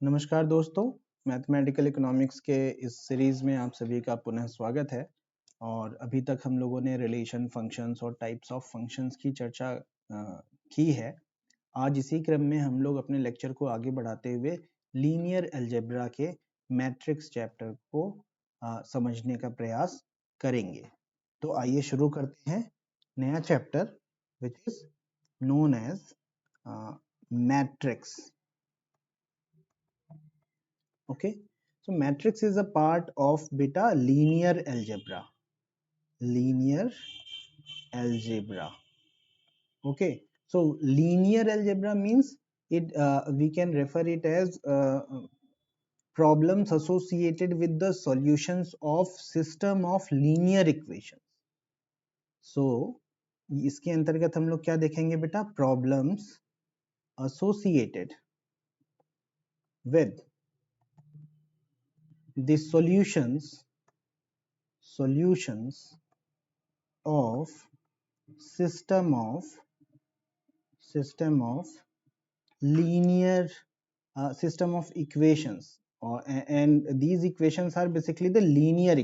नमस्कार दोस्तों, mathematical economics के इस सीरीज़ में आप सभी का पुनः स्वागत है। और अभी तक हम लोगों ने रिलेशन फंक्शंस और टाइप्स ऑफ फंक्शंस की चर्चा की है। आज इसी क्रम में हम लोग अपने लेक्चर को आगे बढ़ाते हुए लीनियर अलजेब्रा के मैट्रिक्स चैप्टर को समझने का प्रयास करेंगे। तो आइए शुरू करते हैं नया chapter which is known as matrix. Okay, so matrix is a part of beta linear algebra. Linear algebra. Okay, so linear algebra means it we can refer it as problems associated with the solutions of system of linear equations. So इसके अंतर्गत हम लोग क्या देखेंगे बेटा? Problems associated with the solutions of system of linear system of equations, and these equations are basically the linear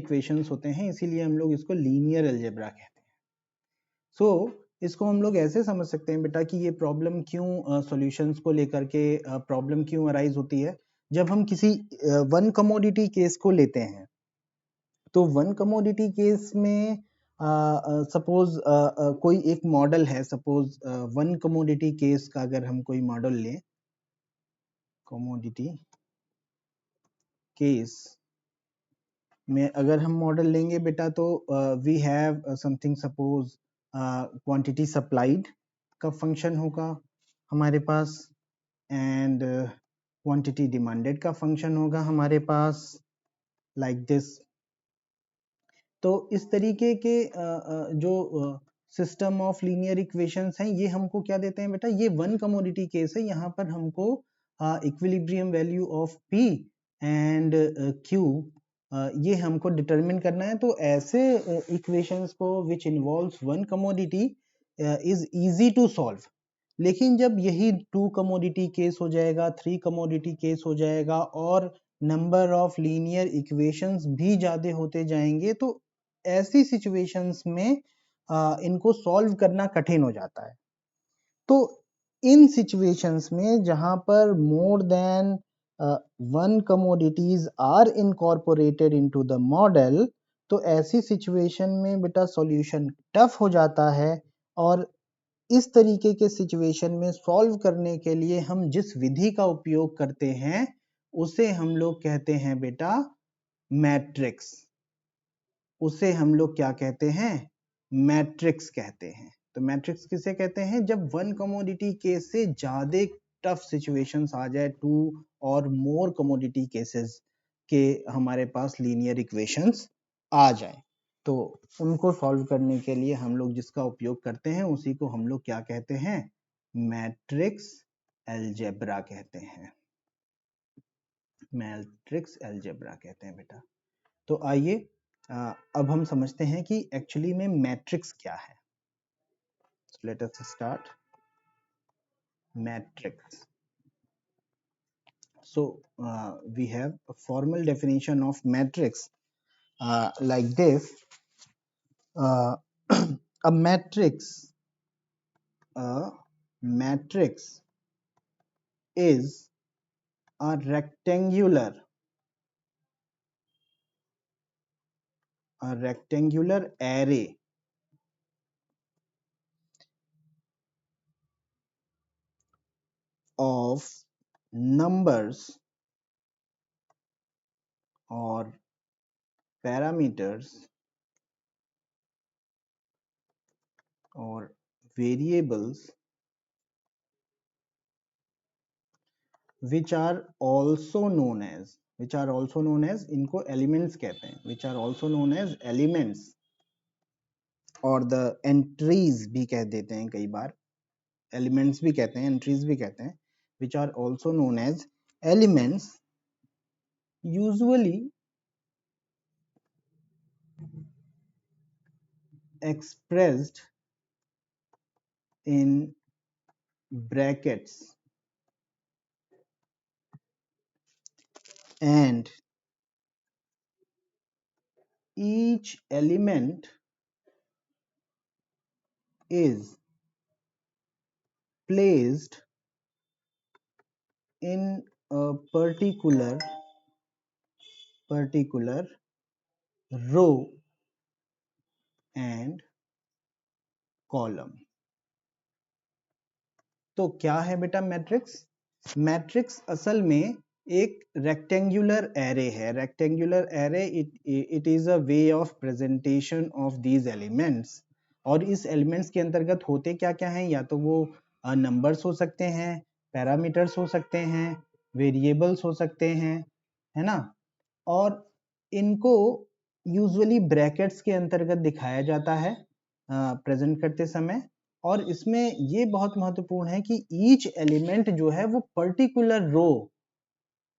equations होते हैं, इसीलिए हम लोग इसको linear algebra कहते हैं। इसको हम लोग ऐसे समझ सकते हैं बेटा कि ये प्रॉब्लम क्यों सॉल्यूशंस को लेकर के प्रॉब्लम क्यों अराइज होती है। जब हम किसी वन कमोडिटी केस को लेते हैं तो वन कमोडिटी केस में सपोज कोई एक मॉडल है। सपोज वन कमोडिटी केस का अगर हम कोई मॉडल लें, कमोडिटी केस में अगर हम मॉडल लेंगे बेटा तो we have something, suppose quantity supplied का फंक्शन होगा हमारे पास, एंड क्वांटिटी डिमांडेड का फंक्शन होगा हमारे पास, लाइक दिस। तो इस तरीके के जो सिस्टम ऑफ लीनियर इक्वेशंस हैं, ये हमको क्या देते हैं बेटा? ये वन कमोडिटी केस है। यहाँ पर हमको equilibrium value of P and Q ये हमको डिटरमिन करना है। तो ऐसे इक्वेशंस को which involves one commodity is easy to solve. लेकिन जब यही टू कमोडिटी केस हो जाएगा, थ्री कमोडिटी केस हो जाएगा और नंबर ऑफ लीनियर इक्वेशंस भी ज्यादा होते जाएंगे, तो ऐसी सिचुएशंस में इनको सॉल्व करना कठिन हो जाता है। तो इन सिचुएशंस में जहां पर more than one commodities are incorporated into the model, तो ऐसी सिचुएशन में बेटा सॉल्यूशन टफ हो जाता है। और इस तरीके के सिचुएशन में सॉल्व करने के लिए हम जिस विधि का उपयोग करते हैं उसे हम लोग कहते हैं बेटा मैट्रिक्स। उसे हम लोग क्या कहते हैं? मैट्रिक्स कहते हैं। तो मैट्रिक्स किसे कहते हैं? जब वन कमोडिटी केस से ज्यादा टफ सिचुएशंस आ जाए, टू और मोर कमोडिटी केसेस के हमारे पास लीनियर इक्वेशंस आ जाए, तो उनको सॉल्व करने के लिए हम लोग जिसका उपयोग करते हैं उसी को हम लोग क्या कहते हैं? मैट्रिक्स अलजेब्रा कहते हैं। मैट्रिक्स अलजेब्रा कहते हैं बेटा। तो आइए अब हम समझते हैं कि एक्चुअली में मैट्रिक्स क्या है। Let us start matrix. So we have a formal definition of matrix like this. Uh, a matrix is a rectangular array of numbers or parameters or variables which are also known as इनको elements कहते हैं, which are also known as elements, और the entries भी कह देते हैं, कई बार elements भी कहते हैं, entries भी कहते हैं, which are also known as elements, usually expressed in brackets and each element is placed in a particular row and column. तो क्या है बेटा मैट्रिक्स? मैट्रिक्स असल में एक रेक्टेंगुलर एरे है. Rectangular array it is a way of presentation of these elements. और इस एलिमेंट्स के अंतर्गत होते क्या क्या हैं? या तो वो नंबर्स हो सकते हैं, पैरामीटर्स हो सकते हैं, वेरिएबल्स हो सकते हैं, है ना. और इनको यूजुअली ब्रैकेट्स के अंतर्गत दिखाया जाता है प्रेजेंट करते समय. और इसमें ये बहुत महत्वपूर्ण है कि ईच एलिमेंट जो है वो पर्टिकुलर रो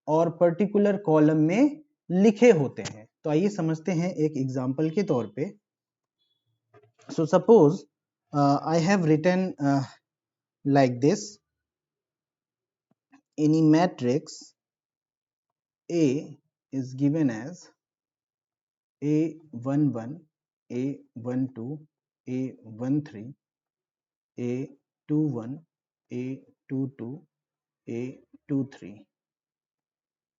और पर्टिकुलर कॉलम में लिखे होते हैं. तो आइए समझते हैं एक एग्जांपल के तौर पे. So suppose I have written like this. Any matrix A is given as A11, A12, A13, A21, A22, A23.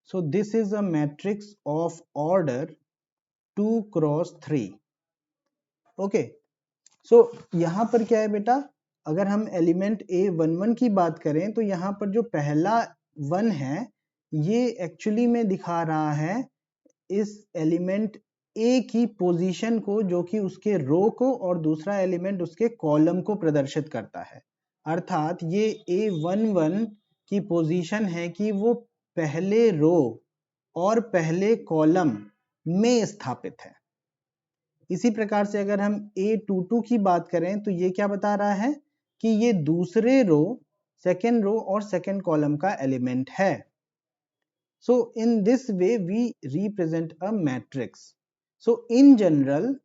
So this is a matrix of order 2 cross 3. Okay. So यहाँ पर क्या है बेटा? अगर हम एलिमेंट A11 की बात करें तो यहाँ पर जो पहला 1 है ये एक्चुअली में दिखा रहा है इस एलिमेंट ए की पोजीशन को, जो कि उसके रो को, और दूसरा एलिमेंट उसके कॉलम को प्रदर्शित करता है. अर्थात ये A11 की पोजीशन है कि वो पहले रो और पहले कॉलम में स्थापित है. इसी प्रकार से अगर हम A22 की बात करें तो ये क्या बता रहा है कि ये दूसरे रो, सेकेंड रो और सेकेंड कॉलम का एलिमेंट है. So in this way we represent a matrix. So in general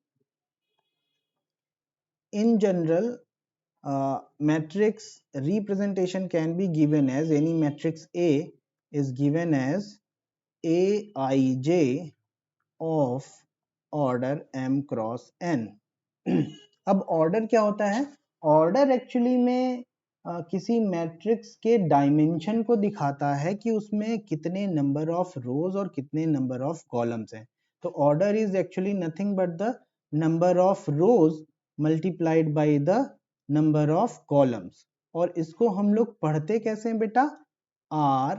matrix representation can be given as, any matrix A is given as Aij of order m cross n. अब order क्या होता है? Order actually में किसी matrix के dimension को दिखाता है कि उसमें कितने नंबर ऑफ रोज और कितने नंबर ऑफ कॉलम्स हैं. तो order is actually nothing but the number of rose multiplied by the number of columns. और इसको हम लोग पढ़ते कैसे हैं बेटा? R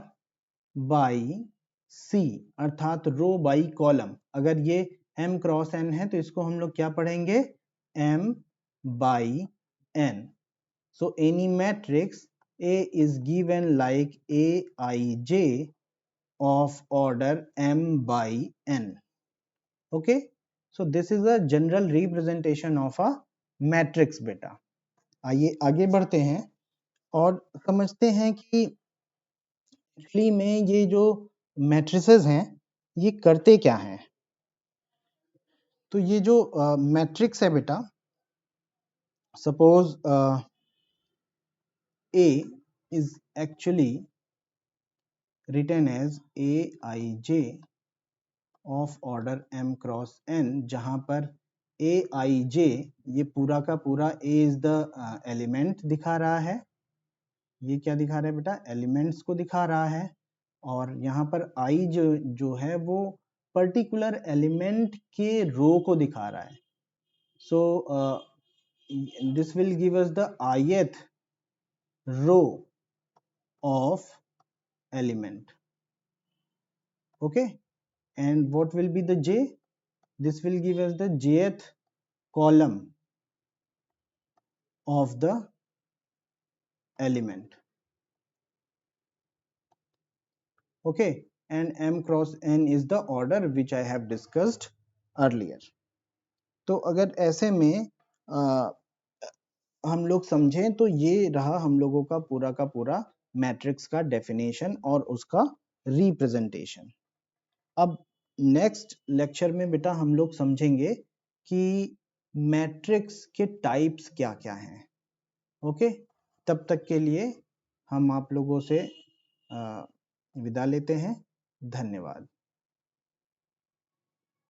बाई C, अर्थात रो बाई कॉलम. अगर ये m क्रॉस n है तो इसको हम लोग क्या पढ़ेंगे? m by n. So any matrix A is given like Aij of order m by n. Okay, so this is a general representation of a matrix बेटा. आइए आगे बढ़ते हैं और समझते हैं कि एक्चुअली में ये जो मैट्रिसेस हैं ये करते क्या हैं. तो ये जो मैट्रिक्स है बेटा, suppose A is actually written as Aij of order m cross n, जहां पर Aij ये पूरा का पूरा A is the element दिखा रहा है. ये क्या दिखा रहा है बेटा? एलिमेंट्स को दिखा रहा है. और यहाँ पर I जो है वो पर्टिकुलर एलिमेंट के रो को दिखा रहा है. सो this will give us the ith row of element. Okay, and what will be the j? This will give us the jth column of the element. Okay, and m cross n is the order which I have discussed earlier. तो अगर ऐसे में हम लोग समझें तो ये रहा हम लोगों का पूरा मैट्रिक्स का डेफिनेशन और उसका रिप्रेजेंटेशन. अब नेक्स्ट लेक्चर में बेटा हम लोग समझेंगे कि मैट्रिक्स के टाइप्स क्या क्या हैं. ओके, तब तक के लिए हम आप लोगों से विदा लेते हैं. धन्यवाद।